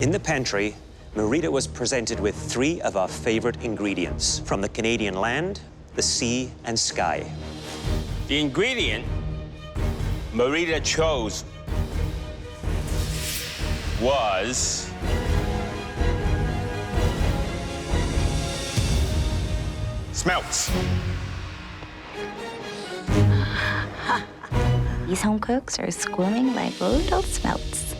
In the pantry, Marita was presented with 3 of our favorite ingredients from the Canadian land, the sea, and sky. The ingredient Marita chose was Smelt. These home cooks are squirming like little smelts.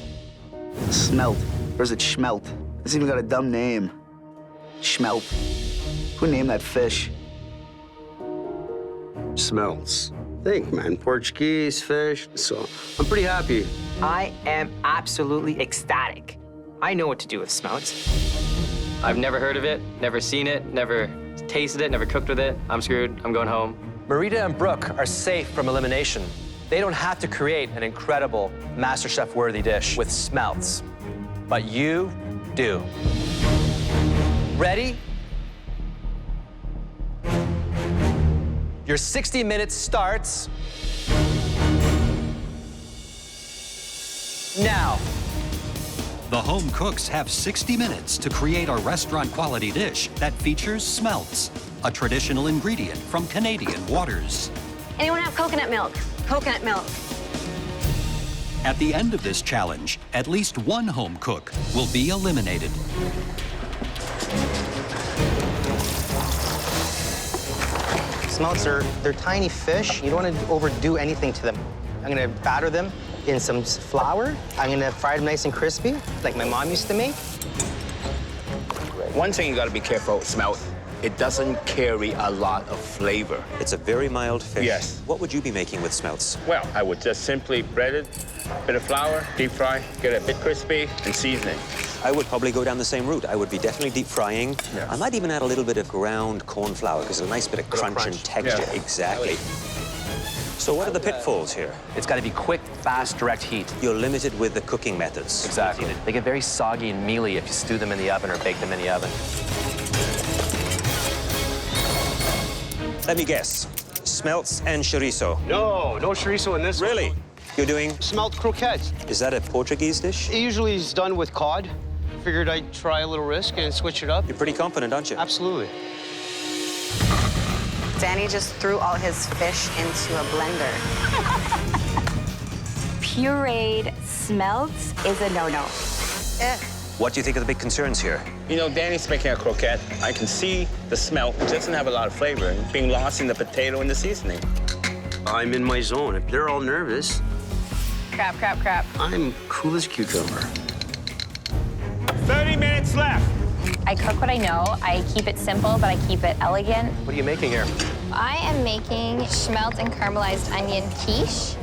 Smelt. Or is it Smelt? It's even got a dumb name. Smelt. Who named that fish? Smelts. Think, man. Portuguese fish. So I'm pretty happy. I am absolutely ecstatic. I know what to do with smelts. I've never heard of it, never seen it, never tasted it, never cooked with it. I'm screwed. I'm going home. Marita and Brooke are safe from elimination. They don't have to create an incredible MasterChef-worthy dish with smelts, but you do. Ready? Your 60 minutes starts now. The home cooks have 60 minutes to create a restaurant-quality dish that features smelts, a traditional ingredient from Canadian waters. Anyone have coconut milk? Coconut milk. At the end of this challenge, at least one home cook will be eliminated. Smelts they're tiny fish. You don't want to overdo anything to them. I'm gonna batter them in some flour. I'm gonna fry them nice and crispy, like my mom used to make. One thing you gotta be careful with Smelt, it doesn't carry a lot of flavor. It's a very mild fish. Yes. What would you be making with smelts? Well, I would just simply bread it, bit of flour, deep fry, get it a bit crispy, and season it. I would probably go down the same route. I would be definitely deep frying. Yes. I might even add a little bit of ground corn flour because it's a nice bit of crunch and texture. Yes. Exactly. So what are the pitfalls here? It's got to be quick, fast, direct heat. You're limited with the cooking methods. Exactly. They get very soggy and mealy if you stew them in the oven or bake them in the oven. Let me guess. Smelts and chorizo. No chorizo in this. Really? You're doing... Smelt croquettes. Is that a Portuguese dish? It usually is done with cod. Figured I'd try a little risk and switch it up. You're pretty confident, aren't you? Absolutely. Danny just threw all his fish into a blender. Pureed smelts is a no-no. What do you think are the big concerns here? You know, Danny's making a croquette. I can see the smelt. It doesn't have a lot of flavor, and being lost in the potato and the seasoning. I'm in my zone. If they're all nervous, Crap, crap, crap. I'm cool as cucumber. 30 minutes left. I cook what I know. I keep it simple, but I keep it elegant. What are you making here? I am making smelt and caramelized onion quiche.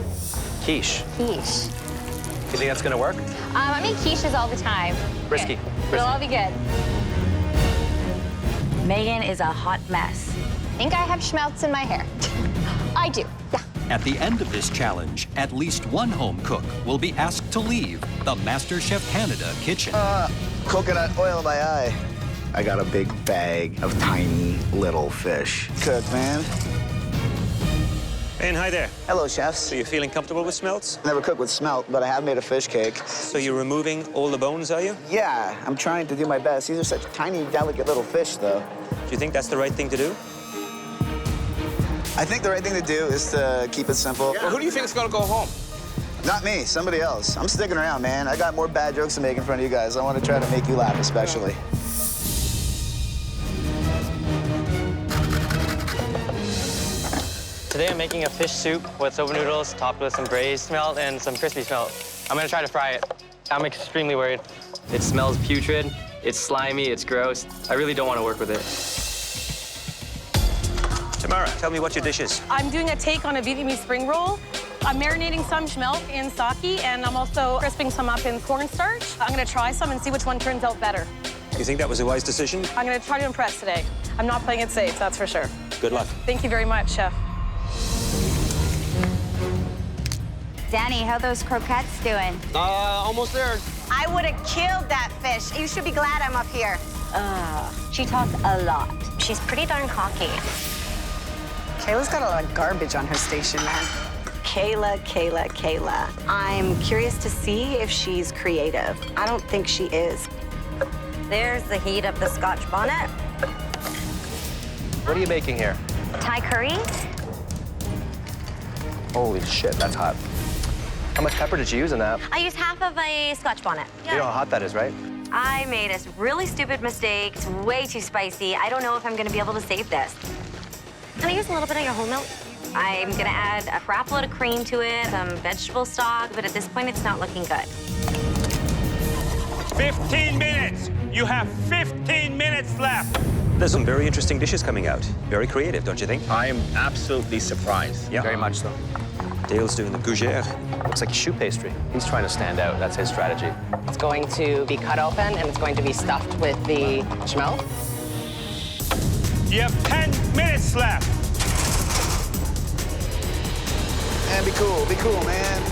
Quiche. Quiche. You think that's going to work? I make quiches all the time. Risky. It'll all be good. Megan is a hot mess. I think I have schmelts in my hair. I do, yeah. At the end of this challenge, at least one home cook will be asked to leave the MasterChef Canada kitchen. Coconut oil in my eye. I got a big bag of tiny little fish. Cook, man. And hi there. Hello, chefs. So you're feeling comfortable with smelts? Never cooked with smelt, but I have made a fish cake. So you're removing all the bones, are you? Yeah, I'm trying to do my best. These are such tiny, delicate little fish, though. Do you think that's the right thing to do? I think the right thing to do is to keep it simple. Well, who do you think is gonna go home? Not me, somebody else. I'm sticking around, man. I got more bad jokes to make in front of you guys. I want to try to make you laugh, especially. Today I'm making a fish soup with soba noodles topped with some braised smelt and some crispy smelt. I'm gonna try to fry it. I'm extremely worried. It smells putrid, it's slimy, it's gross. I really don't want to work with it. Tamara, tell me what your dish is. I'm doing a take on a Vietnamese spring roll. I'm marinating some smelt in sake, and I'm also crisping some up in cornstarch. I'm gonna try some and see which one turns out better. You think that was a wise decision? I'm gonna try to impress today. I'm not playing it safe, that's for sure. Good luck. Thank you very much, Chef. Danny, how those croquettes doing? Almost there. I would have killed that fish. You should be glad I'm up here. She talks a lot. She's pretty darn cocky. Kayla's got a lot of garbage on her station, man. Kayla. I'm curious to see if she's creative. I don't think she is. There's the heat of the Scotch bonnet. What are you making here? Thai curry. Holy shit, that's hot. How much pepper did you use in that? I used half of a Scotch bonnet. You know how hot that is, right? I made a really stupid mistake. It's way too spicy. I don't know if I'm gonna be able to save this. Can I use a little bit of your whole milk? I'm gonna add a crap load of cream to it, some vegetable stock, but at this point, it's not looking good. 15 minutes. You have 15 minutes left. There's some very interesting dishes coming out. Very creative, don't you think? I am absolutely surprised. Yeah. Very much so. Dale's doing the gougere. Looks like choux pastry. He's trying to stand out. That's his strategy. It's going to be cut open, and it's going to be stuffed with the Smelt. You have 10 minutes left. Man, be cool, man.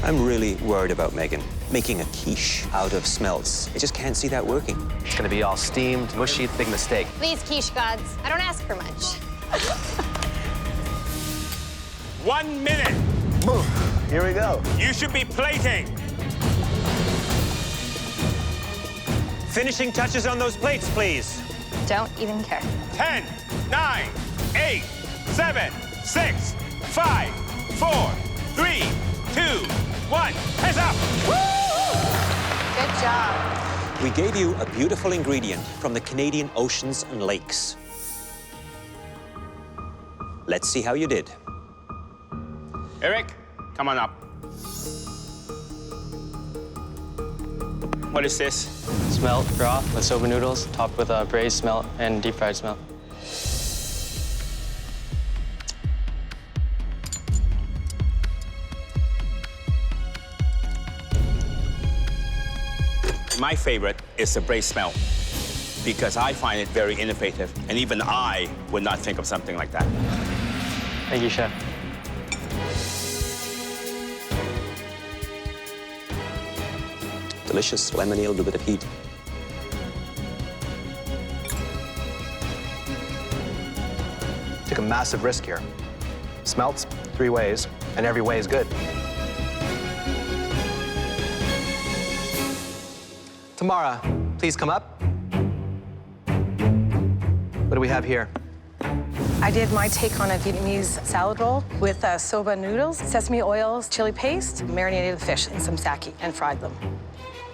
I'm really worried about Megan making a quiche out of smelts. I just can't see that working. It's gonna be all steamed, mushy, big mistake. Please, quiche gods, I don't ask for much. 1 minute. Here we go. You should be plating. Finishing touches on those plates, please. Don't even care. 10, 9, 8, 7, 6, 5, 4, 3, 2, 1. Hands up. Good job. We gave you a beautiful ingredient from the Canadian oceans and lakes. Let's see how you did. Eric, come on up. What is this? Smelt broth with soba noodles, topped with braised smelt and deep fried smelt. My favorite is the braised smelt because I find it very innovative, and even I would not think of something like that. Thank you, Chef. Delicious, lemony, a little bit of heat. Took a massive risk here. Smelts 3 ways, and every way is good. Tamara, please come up. What do we have here? I did my take on a Vietnamese salad roll with soba noodles, sesame oils, chili paste, marinated the fish in some sake and fried them.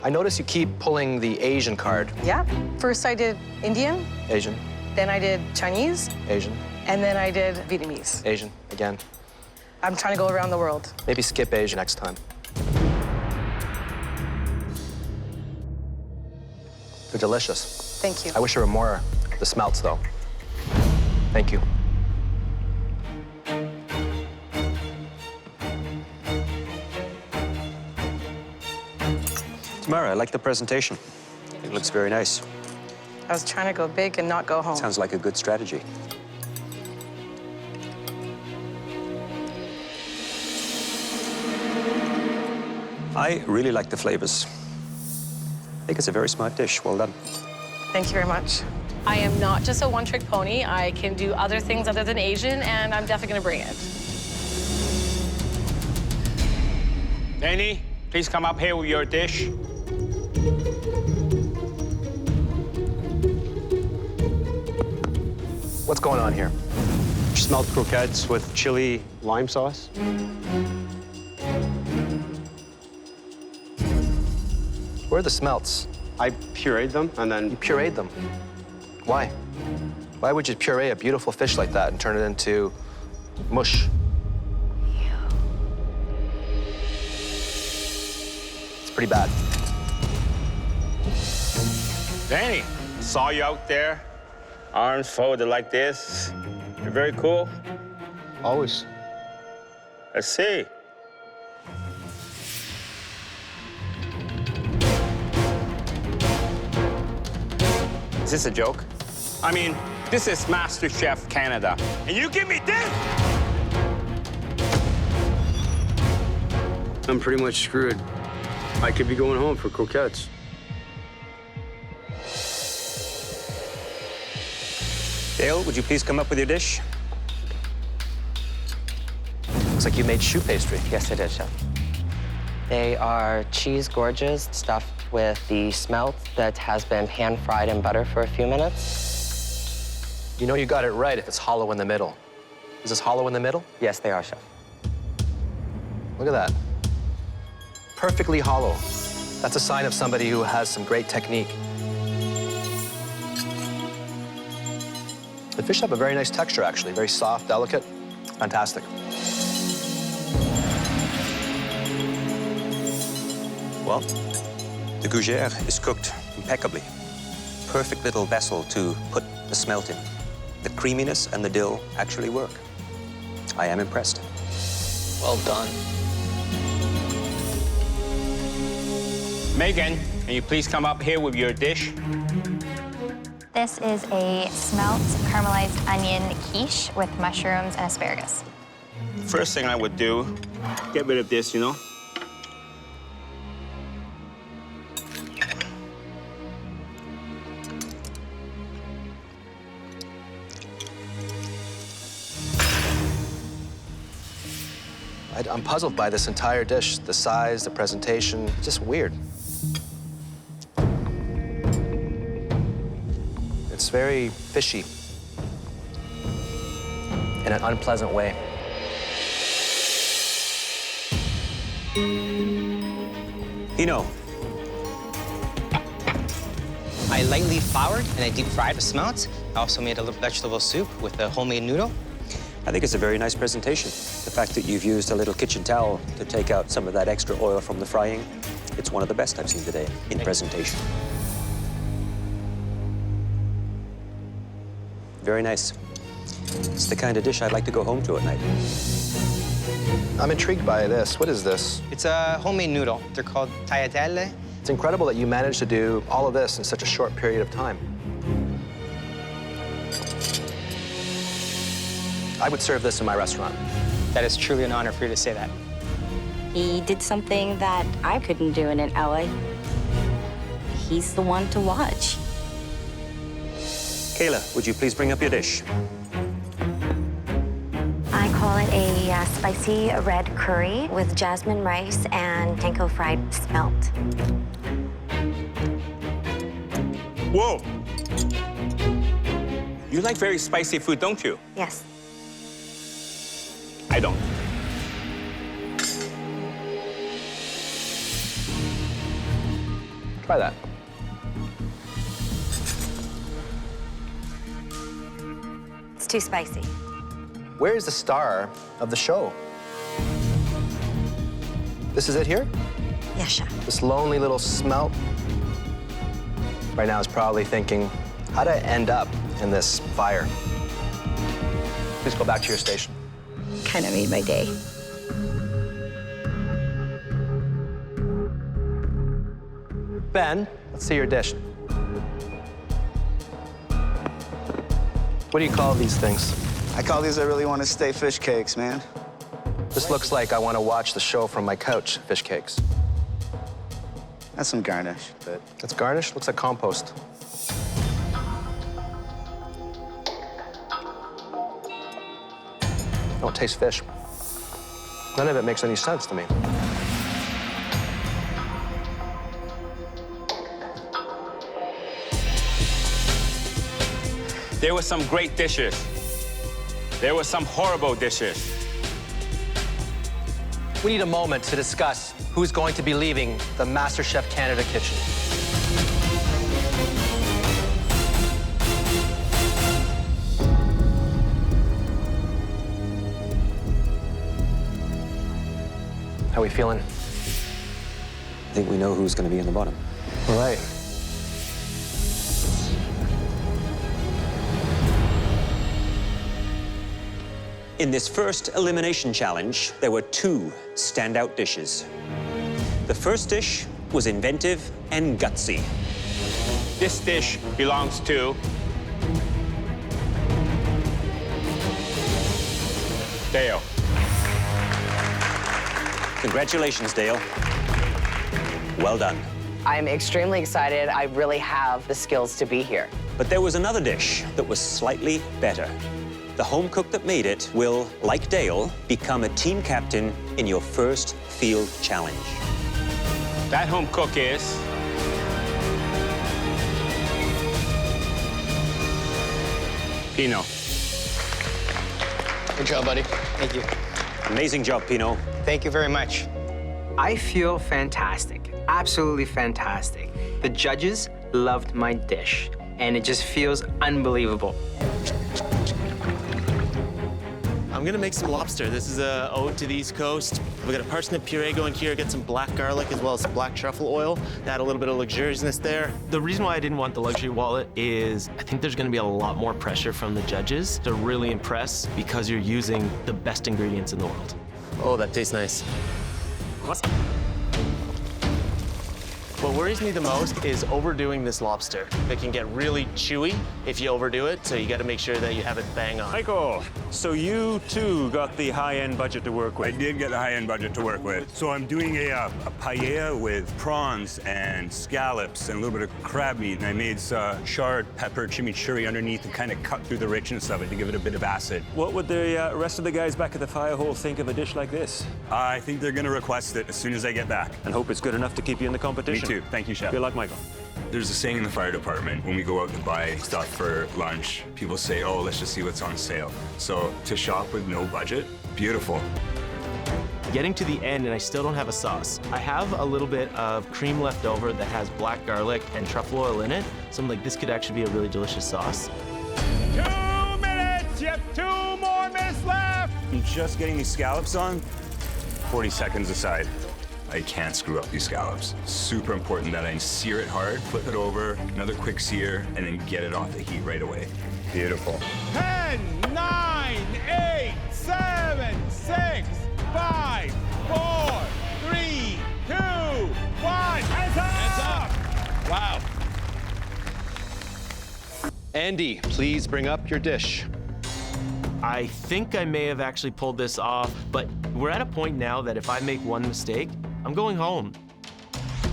I notice you keep pulling the Asian card. Yeah. First I did Indian, Asian, then I did Chinese, Asian, and then I did Vietnamese. Asian, again. I'm trying to go around the world. Maybe skip Asian next time. They're delicious. Thank you. I wish there were more of the smelts, though. Thank you. Tamara, I like the presentation. It looks very nice. I was trying to go big and not go home. Sounds like a good strategy. I really like the flavors. I think it's a very smart dish. Well done. Thank you very much. I am not just a one-trick pony. I can do other things other than Asian, and I'm definitely gonna bring it. Danny, please come up here with your dish. What's going on here? Smelt croquettes with chili lime sauce. Where are the smelts? I pureed them and then... You pureed them. Why? Why would you puree a beautiful fish like that and turn it into mush? It's pretty bad. Danny, saw you out there, arms folded like this. You're very cool. Always. Let's see. Is this a joke? I mean, this is MasterChef Canada, and you give me this? I'm pretty much screwed. I could be going home for croquettes. Dale, would you please come up with your dish? like you made choux pastry. Yes, I did, Chef. They are cheese gorges stuffed with the smelt that has been pan-fried in butter for a few minutes. You know you got it right if it's hollow in the middle. Is this hollow in the middle? Yes, they are, Chef. Look at that. Perfectly hollow. That's a sign of somebody who has some great technique. The fish have a very nice texture, actually. Very soft, delicate. Fantastic. Well, the gougère is cooked impeccably. Perfect little vessel to put the smelt in. The creaminess and the dill actually work. I am impressed. Well done. Megan, can you please come up here with your dish? This is a smelt caramelized onion quiche with mushrooms and asparagus. First thing I would do, get rid of this, you know? I'm puzzled by this entire dish. The size, the presentation, just weird. It's very fishy in an unpleasant way. You know, I lightly floured and I deep fried the smelt. I also made a little vegetable soup with a homemade noodle. I think it's a very nice presentation. The fact that you've used a little kitchen towel to take out some of that extra oil from the frying, it's one of the best I've seen today in presentation. Very nice. It's the kind of dish I'd like to go home to at night. I'm intrigued by this. What is this? It's a homemade noodle. They're called tagliatelle. It's incredible that you managed to do all of this in such a short period of time. I would serve this in my restaurant. That is truly an honor for you to say that. He did something that I couldn't do in LA. He's the one to watch. Kayla, would you please bring up your dish? I call it a spicy red curry with jasmine rice and panko fried smelt. Whoa! You like very spicy food, don't you? Yes. I don't. Try that. It's too spicy. Where is the star of the show? This is it here? Yes, chef. This lonely little smelt right now is probably thinking, how did I end up in this fire? Please go back to your station. Kind of made my day. Ben, let's see your dish. What do you call these things? I call these I really want to stay fish cakes, man. This looks like I want to watch the show from my couch, fish cakes. That's some garnish, but... It's garnish? Looks like compost. Don't taste fish. None of it makes any sense to me. There were some great dishes. There were some horrible dishes. We need a moment to discuss who's going to be leaving the MasterChef Canada kitchen. How are we feeling? I think we know who's going to be in the bottom. All right. In this first elimination challenge, there were two standout dishes. The first dish was inventive and gutsy. This dish belongs to Dale. Congratulations, Dale. Well done. I'm extremely excited. I really have the skills to be here. But there was another dish that was slightly better. The home cook that made it will, like Dale, become a team captain in your first field challenge. That home cook is... Pino. Good job, buddy. Thank you. Amazing job, Pino. Thank you very much. I feel fantastic, absolutely fantastic. The judges loved my dish, and it just feels unbelievable. I'm gonna make some lobster. This is a ode to the East Coast. We got a parsnip puree going here, get some black garlic as well as some black truffle oil to add a little bit of luxuriousness there. The reason why I didn't want the luxury wallet is I think there's gonna be a lot more pressure from the judges to really impress because you're using the best ingredients in the world. Oh, that tastes nice. What worries me the most is overdoing this lobster. It can get really chewy if you overdo it, so you gotta make sure that you have it bang on. Michael, so you too got the high-end budget to work with. I did get the high-end budget to work with. So I'm doing a paella with prawns and scallops and a little bit of crab meat, and I made chard pepper chimichurri underneath to kind of cut through the richness of it to give it a bit of acid. What would the rest of the guys back at the fire hole think of a dish like this? I think they're gonna request it as soon as I get back. And hope it's good enough to keep you in the competition. Me too. Thank you, Chef. Good luck, Michael. There's a saying in the fire department when we go out to buy stuff for lunch, people say, oh, let's just see what's on sale. So to shop with no budget, beautiful. Getting to the end and I still don't have a sauce. I have a little bit of cream left over that has black garlic and truffle oil in it. So I'm like, this could actually be a really delicious sauce. 2 minutes, you have 2 more minutes left. I'm just getting these scallops on, 40 seconds aside. I can't screw up these scallops. Super important that I sear it hard, flip it over, another quick sear, and then get it off the heat right away. Beautiful. 10, 9, 8, 7, 6, 5, 4, 3, 2, 1. Hands up! Hands up! Wow. Andy, please bring up your dish. I think I may have actually pulled this off, but we're at a point now that if I make one mistake, I'm going home.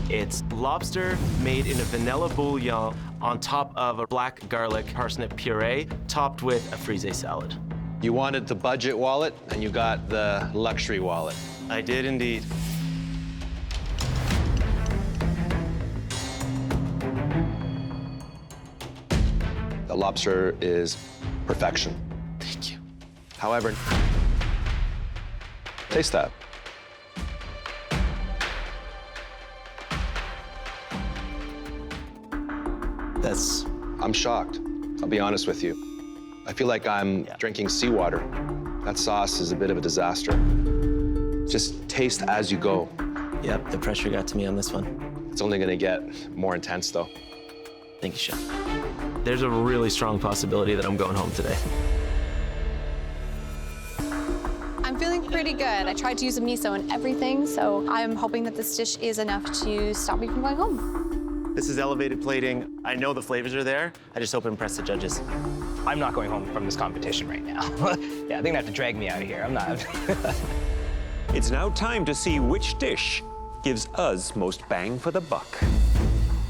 It's lobster made in a vanilla bouillon on top of a black garlic parsnip puree, topped with a frisee salad. You wanted the budget wallet, and you got the luxury wallet. I did indeed. The lobster is perfection. Thank you. However, taste that. I'm shocked. I'll be honest with you. I feel like I'm drinking seawater. That sauce is a bit of a disaster. Just taste as you go. Yep, the pressure got to me on this one. It's only gonna get more intense, though. Thank you, Chef. There's a really strong possibility that I'm going home today. I'm feeling pretty good. I tried to use a miso in everything, so I'm hoping that this dish is enough to stop me from going home. This is elevated plating. I know the flavors are there. I just hope to impress the judges. I'm not going home from this competition right now. Yeah, I think they have to drag me out of here. I'm not. It's now time to see which dish gives us most bang for the buck.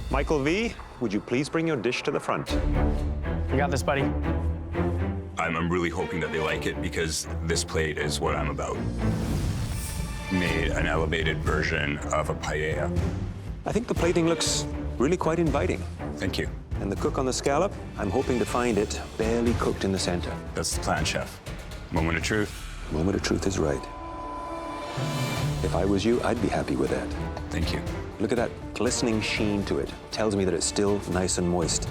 Michael V, would you please bring your dish to the front? You got this, buddy. I'm really hoping that they like it because this plate is what I'm about. Made an elevated version of a paella. I think the plating looks really quite inviting. Thank you. And the cook on the scallop, I'm hoping to find it barely cooked in the center. That's the plan, Chef. Moment of truth. Moment of truth is right. If I was you, I'd be happy with that. Thank you. Look at that glistening sheen to it. Tells me that it's still nice and moist.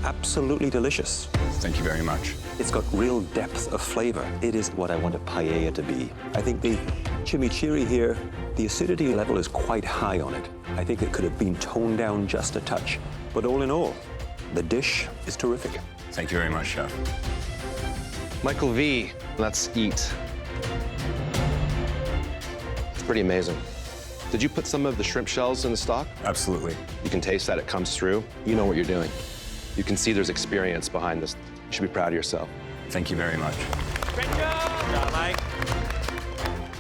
Absolutely delicious. Thank you very much. It's got real depth of flavor. It is what I want a paella to be. I think the chimichurri here, the acidity level is quite high on it. I think it could have been toned down just a touch. But all in all, the dish is terrific. Thank you very much, Chef. Michael V, let's eat. It's pretty amazing. Did you put some of the shrimp shells in the stock? Absolutely. You can taste that it comes through. You know what you're doing. You can see there's experience behind this. You should be proud of yourself. Thank you very much. Great job, Mike.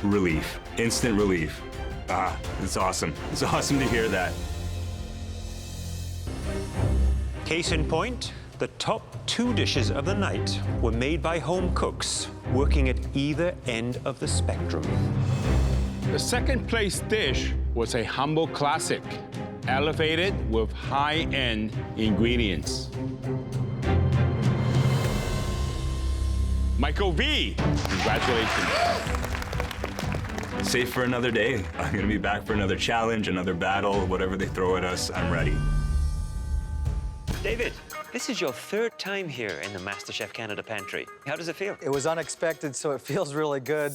Relief. Instant relief. It's awesome. It's awesome to hear that. Case in point, the top 2 dishes of the night were made by home cooks working at either end of the spectrum. The second place dish was a humble classic, elevated with high-end ingredients. Michael V, congratulations. Safe for another day. I'm gonna be back for another challenge, another battle, whatever they throw at us, I'm ready. David, this is your 3rd time here in the MasterChef Canada pantry. How does it feel? It was unexpected, so it feels really good.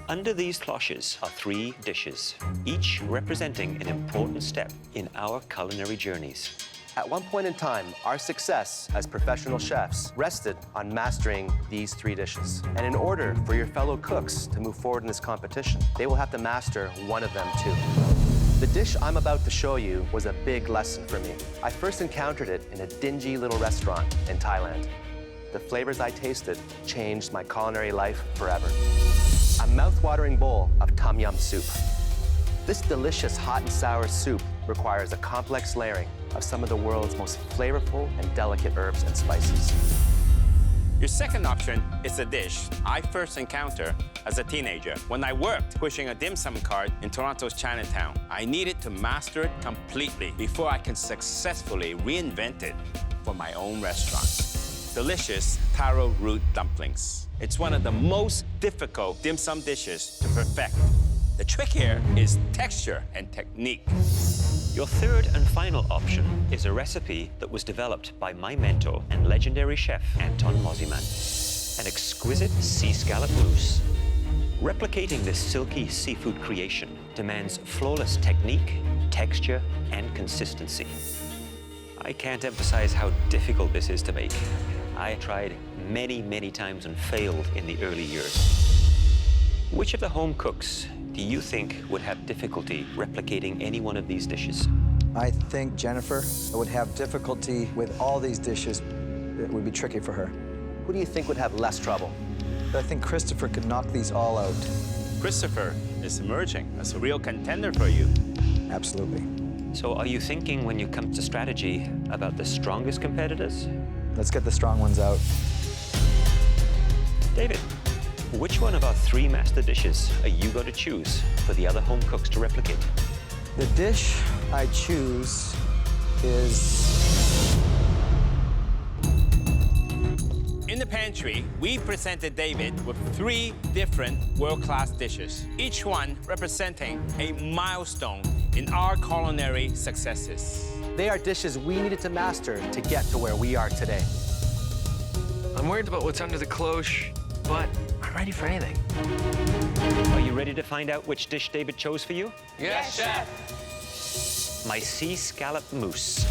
Under these cloches are 3 dishes, each representing an important step in our culinary journeys. At one point in time, our success as professional chefs rested on mastering these 3 dishes. And in order for your fellow cooks to move forward in this competition, they will have to master one of them too. The dish I'm about to show you was a big lesson for me. I first encountered it in a dingy little restaurant in Thailand. The flavors I tasted changed my culinary life forever. A mouth-watering bowl of tom yum soup. This delicious hot and sour soup requires a complex layering of some of the world's most flavorful and delicate herbs and spices. Your second option is a dish I first encountered as a teenager when I worked pushing a dim sum cart in Toronto's Chinatown. I needed to master it completely before I can successfully reinvent it for my own restaurant. Delicious taro root dumplings. It's one of the most difficult dim sum dishes to perfect. The trick here is texture and technique. Your 3rd and final option is a recipe that was developed by my mentor and legendary chef, Anton Mosiman. An exquisite sea scallop mousse. Replicating this silky seafood creation demands flawless technique, texture, and consistency. I can't emphasize how difficult this is to make. I tried many, many times and failed in the early years. Which of the home cooks do you think would have difficulty replicating any one of these dishes? I think Jennifer would have difficulty with all these dishes. It would be tricky for her. Who do you think would have less trouble? I think Christopher could knock these all out. Christopher is emerging as a real contender for you. Absolutely. So are you thinking when you come to strategy about the strongest competitors? Let's get the strong ones out. David, which one of our 3 master dishes are you going to choose for the other home cooks to replicate? The dish I choose is... In the pantry, we presented David with 3 different world-class dishes, each one representing a milestone in our culinary successes. They are dishes we needed to master to get to where we are today. I'm worried about what's under the cloche, but I'm ready for anything. Are you ready to find out which dish David chose for you? Yes, Chef. My sea scallop mousse.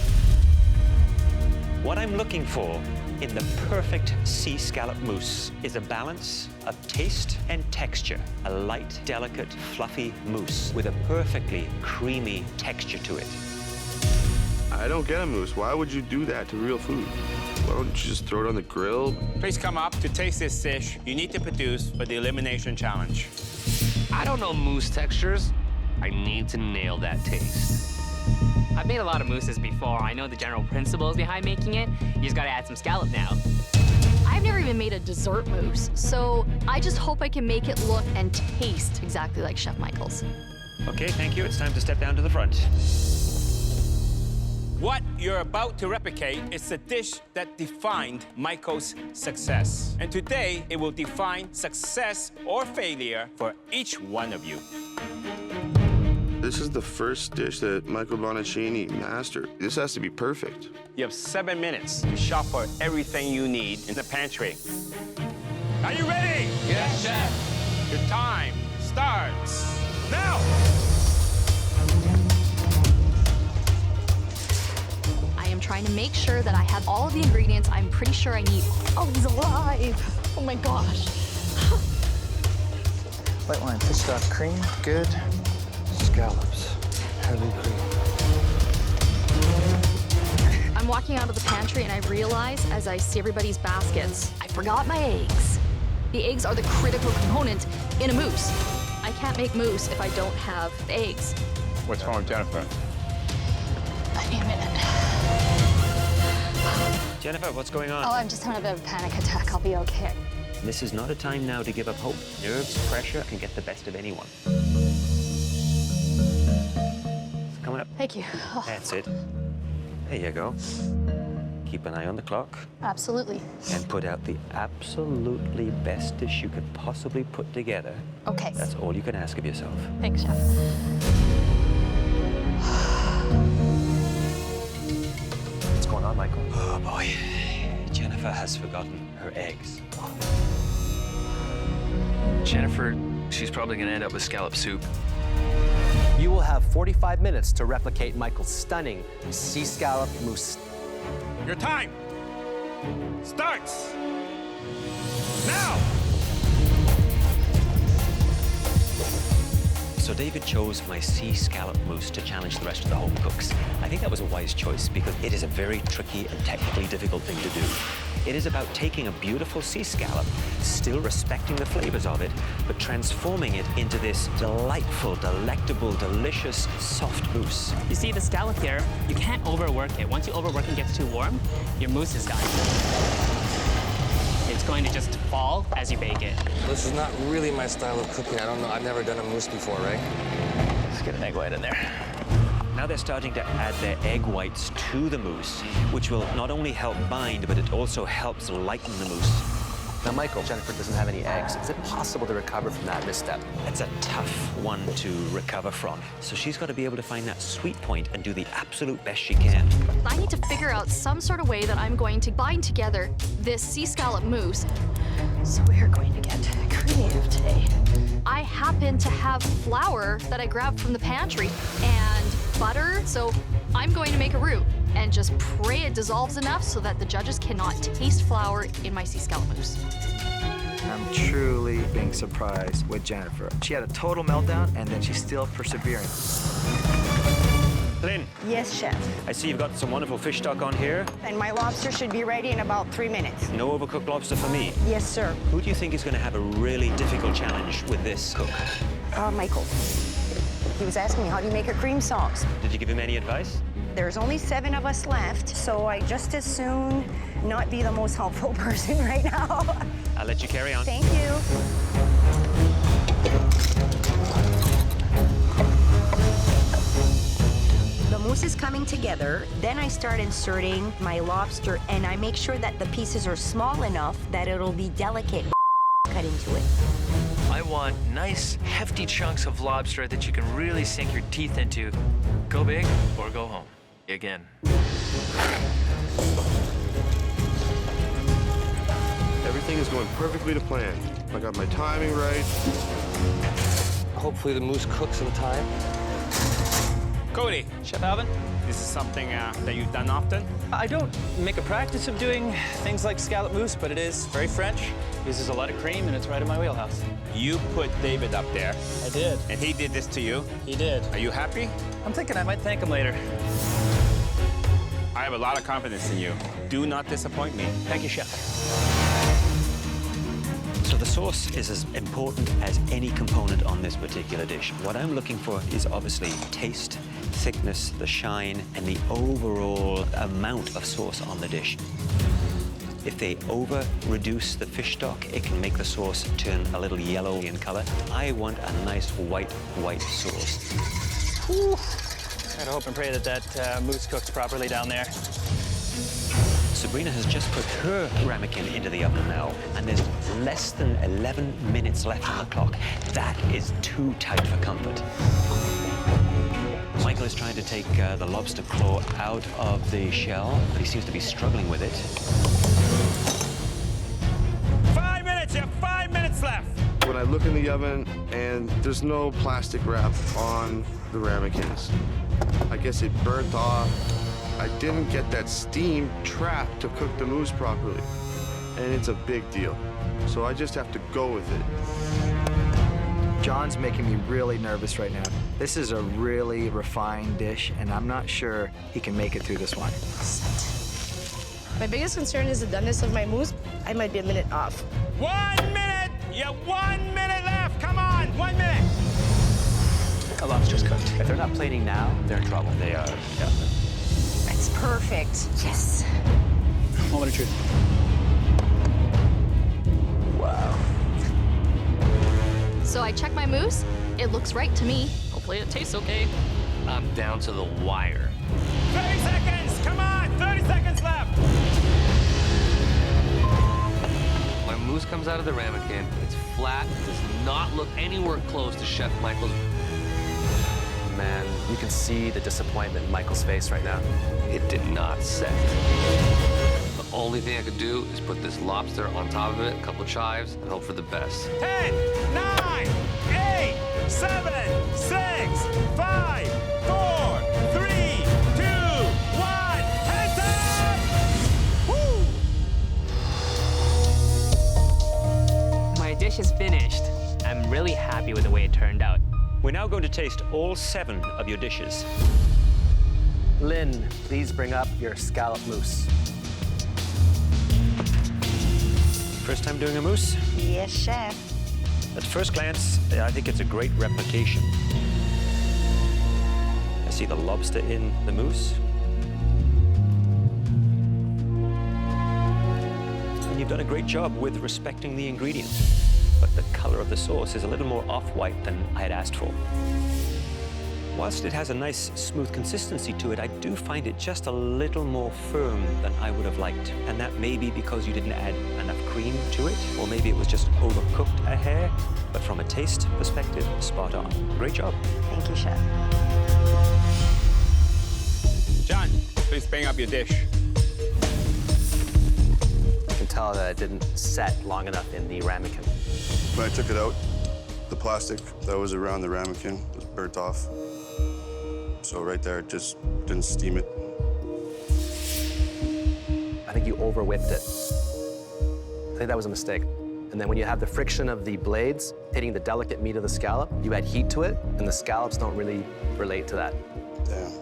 What I'm looking for in the perfect sea scallop mousse is a balance of taste and texture. A light, delicate, fluffy mousse with a perfectly creamy texture to it. I don't get a mousse. Why would you do that to real food? Why don't you just throw it on the grill? Please come up to taste this dish you need to produce for the elimination challenge. I don't know mousse textures. I need to nail that taste. I've made a lot of mousses before. I know the general principles behind making it. You just gotta add some scallop now. I've never even made a dessert mousse, so I just hope I can make it look and taste exactly like Chef Michael's. Okay, thank you. It's time to step down to the front. What you're about to replicate is the dish that defined Michael's success. And today, it will define success or failure for each one of you. This is the first dish that Michael Bonaccini mastered. This has to be perfect. You have 7 minutes to shop for everything you need in the pantry. Are you ready? Yes, Chef. Your time starts now. I am trying to make sure that I have all of the ingredients I'm pretty sure I need. Oh, he's alive. Oh my gosh. White wine, fish stock, cream, good. Scallops, heavy cream. I'm walking out of the pantry and I realize as I see everybody's baskets, I forgot my eggs. The eggs are the critical component in a mousse. I can't make mousse if I don't have the eggs. What's wrong with Jennifer? I need a minute. Jennifer, what's going on? Oh, I'm just having a bit of a panic attack. I'll be okay. This is not a time now to give up hope. Nerves, pressure can get the best of anyone. It's coming up. Thank you. Oh. That's it. There you go. Keep an eye on the clock. Absolutely. And put out the absolutely best dish you could possibly put together. Okay. That's all you can ask of yourself. Thanks, Chef. What's going on, Michael? Oh, boy. Jennifer has forgotten her eggs. Jennifer, she's probably gonna end up with scallop soup. You will have 45 minutes to replicate Michael's stunning sea scallop mousse. Your time starts now! So David chose my sea scallop mousse to challenge the rest of the home cooks. I think that was a wise choice because it is a very tricky and technically difficult thing to do. It is about taking a beautiful sea scallop, still respecting the flavors of it, but transforming it into this delightful, delectable, delicious, soft mousse. You see, the scallop here, you can't overwork it. Once you overwork it and gets too warm, your mousse is done. It's going to just fall as you bake it. This is not really my style of cooking. I don't know. I've never done a mousse before, right? Let's get an egg white in there. Now they're starting to add their egg whites to the mousse, which will not only help bind, but it also helps lighten the mousse. Now, Michael, Jennifer doesn't have any eggs. Is it possible to recover from that misstep? It's a tough one to recover from. So she's got to be able to find that sweet point and do the absolute best she can. I need to figure out some sort of way that I'm going to bind together this sea scallop mousse. So we're going to get creative today. I happen to have flour that I grabbed from the pantry and butter, so I'm going to make a roux and just pray it dissolves enough so that the judges cannot taste flour in my sea scallop mousse. I'm truly being surprised with Jennifer. She had a total meltdown, and then she's still persevering. Lynn. Yes, Chef. I see you've got some wonderful fish stock on here. And my lobster should be ready in about 3 minutes. No overcooked lobster for me. Yes, sir. Who do you think is going to have a really difficult challenge with this cook? Michael. He was asking me, how do you make a cream sauce? Did you give him any advice? There's only 7 of us left, so I just as soon not be the most helpful person right now. I'll let you carry on. Thank you. The mousse is coming together. Then I start inserting my lobster, and I make sure that the pieces are small enough that it'll be delicate cut into it. I want nice, hefty chunks of lobster that you can really sink your teeth into. Go big or go home. Again. Everything is going perfectly to plan. I got my timing right. Hopefully the mousse cooks in time. Cody. Chef Alvin? This is something that you've done often? I don't make a practice of doing things like scallop mousse, but it is very French. Uses a lot of cream, and it's right in my wheelhouse. You put David up there. I did. And he did this to you? He did. Are you happy? I'm thinking I might thank him later. I have a lot of confidence in you. Do not disappoint me. Thank you, Chef. So the sauce is as important as any component on this particular dish. What I'm looking for is obviously taste, thickness, the shine, and the overall amount of sauce on the dish. If they over-reduce the fish stock, it can make the sauce turn a little yellow in color. I want a nice white sauce. Whew. I hope and pray that that mousse cooks properly down there. Sabrina has just put her ramekin into the oven now, and there's less than 11 minutes left on the clock. That is too tight for comfort. Michael is trying to take the lobster claw out of the shell, but he seems to be struggling with it. 5 minutes, you have 5 minutes left. When I look in the oven and there's no plastic wrap on the ramekins, I guess it burnt off. I didn't get that steam trap to cook the mousse properly, and it's a big deal. So I just have to go with it. John's making me really nervous right now. This is a really refined dish, and I'm not sure he can make it through this one. My biggest concern is the doneness of my mousse. I might be a minute off. 1 minute! You have 1 minute left! Come on, 1 minute! The lobster's cooked. If they're not plating now, they're in trouble. They are, yeah. It's perfect. Yes. Moment of truth. Wow. So I check my mousse. It looks right to me. Hopefully it tastes okay. I'm down to the wire. 30 seconds! Come on! 30 seconds left! My mousse comes out of the ramekin. It's flat. Does not look anywhere close to Chef Michael's. Man, you can see the disappointment in Michael's face right now. It did not set. The only thing I could do is put this lobster on top of it, a couple chives, and hope for the best. 10, 9, 8, 7, 6, 5, 4, 3, 2, 1. Hands up! Woo! My dish is finished. I'm really happy with the way it turned out. We're now going to taste all 7 of your dishes. Lynn, please bring up your scallop mousse. First time doing a mousse? Yes, chef. At first glance, I think it's a great replication. I see the lobster in the mousse. And you've done a great job with respecting the ingredients. But the color of the sauce is a little more off-white than I had asked for. Whilst it has a nice, smooth consistency to it, I do find it just a little more firm than I would have liked. And that may be because you didn't add enough cream to it, or maybe it was just overcooked a hair. But from a taste perspective, spot on. Great job. Thank you, chef. John, please bring up your dish. You can tell that it didn't set long enough in the ramekin. When I took it out, the plastic that was around the ramekin was burnt off. So right there, it just didn't steam it. I think you over whipped it. I think that was a mistake. And then when you have the friction of the blades hitting the delicate meat of the scallop, you add heat to it, and the scallops don't really relate to that. Damn.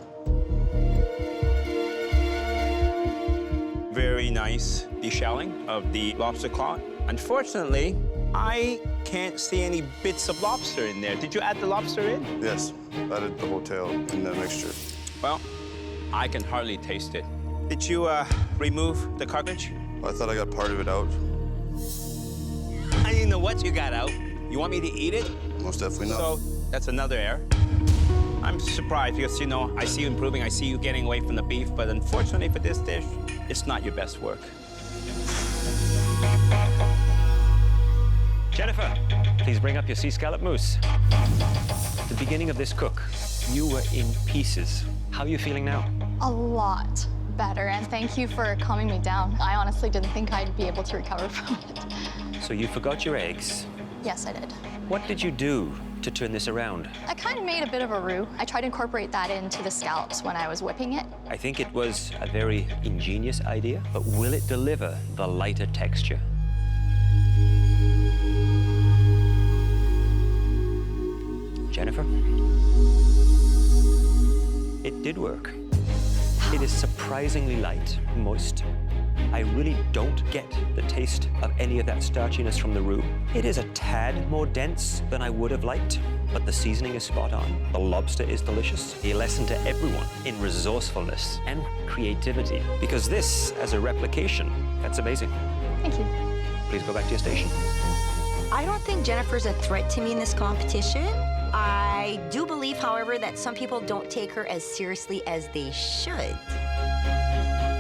Very nice deshelling of the lobster claw. Unfortunately, I can't see any bits of lobster in there. Did you add the lobster in? Yes, added the whole tail in that mixture. Well, I can hardly taste it. Did you remove the cartilage? I thought I got part of it out. I didn't know what you got out. You want me to eat it? Most definitely not. So that's another error. I'm surprised because, you know, I see you improving, I see you getting away from the beef, but unfortunately for this dish, it's not your best work. Jennifer, please bring up your sea scallop mousse. At the beginning of this cook, you were in pieces. How are you feeling now? A lot better, and thank you for calming me down. I honestly didn't think I'd be able to recover from it. So you forgot your eggs. Yes, I did. What did you do to turn this around? I kind of made a bit of a roux. I tried to incorporate that into the scallops when I was whipping it. I think it was a very ingenious idea, but will it deliver the lighter texture? Jennifer? It did work. It is surprisingly light, moist. I really don't get the taste of any of that starchiness from the roux. It is a tad more dense than I would have liked, but the seasoning is spot on. The lobster is delicious. A lesson to everyone in resourcefulness and creativity. Because this, as a replication, that's amazing. Thank you. Please go back to your station. I don't think Jennifer's a threat to me in this competition. I do believe, however, that some people don't take her as seriously as they should.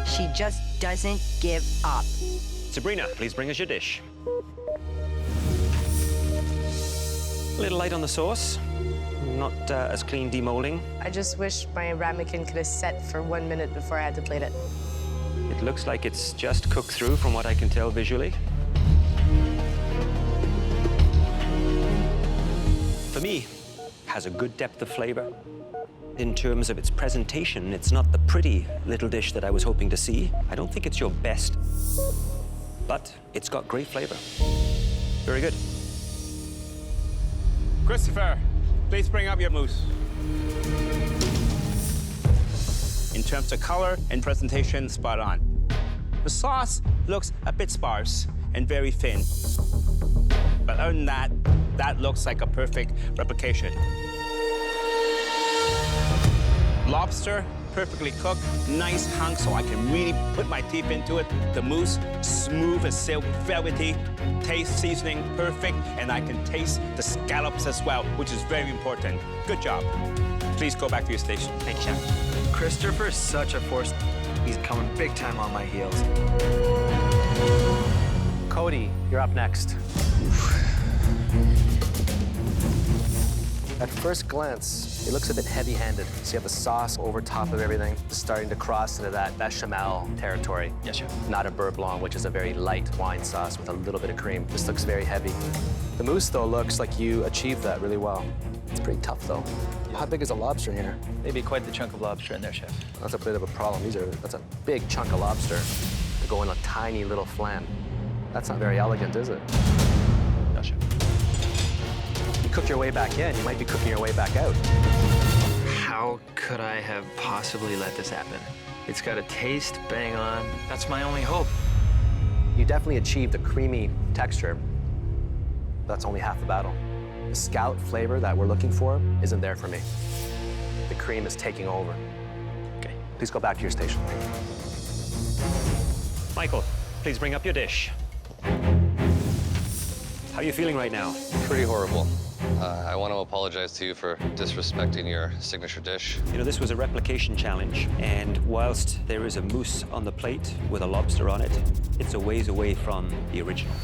She just doesn't give up. Sabrina, please bring us your dish. A little light on the sauce. Not as clean demolding. I just wish my ramekin could have set for 1 minute before I had to plate it. It looks like it's just cooked through from what I can tell visually. For me, has a good depth of flavor. In terms of its presentation, it's not the pretty little dish that I was hoping to see. I don't think it's your best, but it's got great flavor. Very good. Christopher, please bring up your mousse. In terms of color and presentation, spot on. The sauce looks a bit sparse and very thin. But other than that, that looks like a perfect replication. Lobster, perfectly cooked, nice hunk so I can really put my teeth into it. The mousse, smooth as silk, velvety, taste, seasoning, perfect, and I can taste the scallops as well, which is very important. Good job. Please go back to your station. Thank you, Chef. Christopher's such a force. He's coming big time on my heels. Cody, you're up next. At first glance, it looks a bit heavy-handed. So you have the sauce over top of everything, starting to cross into that bechamel territory. Yes, Chef. Not a beurre blanc, which is a very light wine sauce with a little bit of cream. This looks very heavy. The mousse, though, looks like you achieved that really well. It's pretty tough, though. How big is a lobster in here? Maybe quite the chunk of lobster in there, Chef. That's a bit of a problem. That's a big chunk of lobster to go in a tiny little flan. That's not very elegant, is it? No, Chef. You cook your way back in, you might be cooking your way back out. How could I have possibly let this happen? It's got a taste bang on. That's my only hope. You definitely achieved a creamy texture. That's only half the battle. The scallop flavor that we're looking for isn't there for me. The cream is taking over. Okay. Please go back to your station. Michael, please bring up your dish. How are you feeling right now? Pretty horrible. I want to apologize to you for disrespecting your signature dish. You know, this was a replication challenge, and whilst there is a mousse on the plate with a lobster on it, it's a ways away from the original.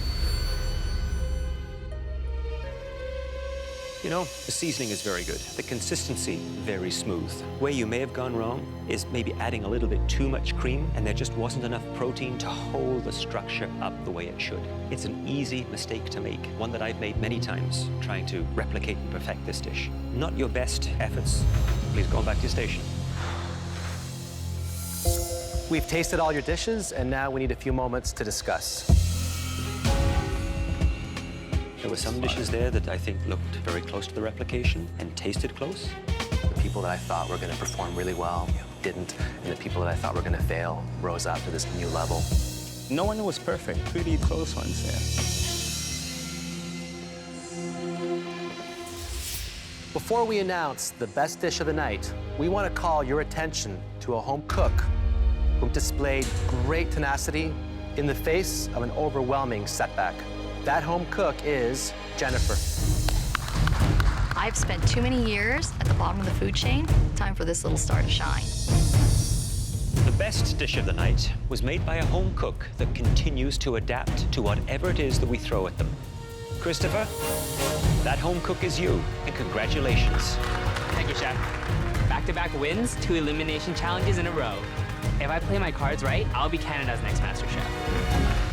You know, the seasoning is very good. The consistency, very smooth. Where you may have gone wrong is maybe adding a little bit too much cream, and there just wasn't enough protein to hold the structure up the way it should. It's an easy mistake to make, one that I've made many times, trying to replicate and perfect this dish. Not your best efforts. Please go back to your station. We've tasted all your dishes, and now we need a few moments to discuss. There were some dishes there that I think looked very close to the replication and tasted close. The people that I thought were going to perform really well didn't, and the people that I thought were going to fail rose up to this new level. No one was perfect. Pretty close ones there. Before we announce the best dish of the night, we want to call your attention to a home cook who displayed great tenacity in the face of an overwhelming setback. That home cook is Jennifer. I've spent too many years at the bottom of the food chain. Time for this little star to shine. The best dish of the night was made by a home cook that continues to adapt to whatever it is that we throw at them. Christopher, that home cook is you, and congratulations. Thank you, Chef. Back-to-back wins, 2 elimination challenges in a row. If I play my cards right, I'll be Canada's next MasterChef.